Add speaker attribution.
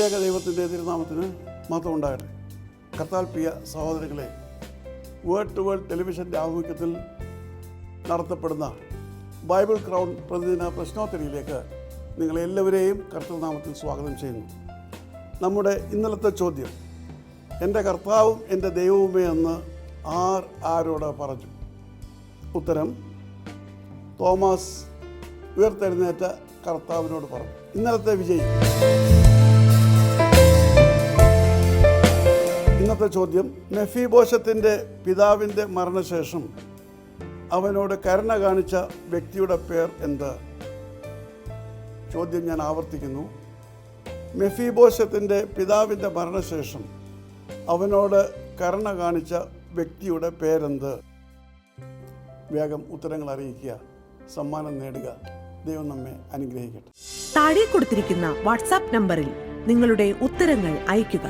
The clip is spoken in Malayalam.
Speaker 1: ത്രിയേക ദൈവത്തിൻ്റെ തിരുനാമത്തിന് മഹത്വം ഉണ്ടാകട്ടെ. കർത്താൽ പ്രിയ സഹോദരങ്ങളെ, വേൾഡ് ടു വേൾഡ് ടെലിവിഷൻ്റെ ആഭിമുഖ്യത്തിൽ നടത്തപ്പെടുന്ന ബൈബിൾ ക്രൗൺ പ്രതിദിന പ്രശ്നോത്തരിയിലേക്ക് നിങ്ങളെല്ലാവരെയും കർത്തൃനാമത്തിൽ സ്വാഗതം ചെയ്യുന്നു. നമ്മുടെ ഇന്നലത്തെ ചോദ്യം, എൻ്റെ കർത്താവും എൻ്റെ ദൈവവുമേ എന്ന് ആരോട് പറഞ്ഞു? ഉത്തരം, തോമസ് ഉയർത്തെഴുന്നേറ്റ കർത്താവിനോട് പറഞ്ഞു. ഇന്നലത്തെ വിജയി. ഇന്നത്തെ ചോദ്യം, മെഫീബോശത്തിൻ്റെ പിതാവിൻ്റെ മരണശേഷം അവനോട് കരുണ കാണിച്ച വ്യക്തിയുടെ പേർ എന്ത്? ചോദ്യം ഞാൻ ആവർത്തിക്കുന്നു. മെഫീബോശത്തിൻ്റെ പിതാവിൻ്റെ മരണശേഷം അവനോട് കരുണ കാണിച്ച വ്യക്തിയുടെ പേരെന്ത്? വേഗം ഉത്തരങ്ങൾ അറിയിക്കുക, സമ്മാനം നേടുക. ദൈവം നമ്മെ അനുഗ്രഹിക്കട്ടെ.
Speaker 2: താഴെ കൊടുത്തിരിക്കുന്ന വാട്സാപ്പ് നമ്പറിൽ നിങ്ങളുടെ ഉത്തരങ്ങൾ അയയ്ക്കുക.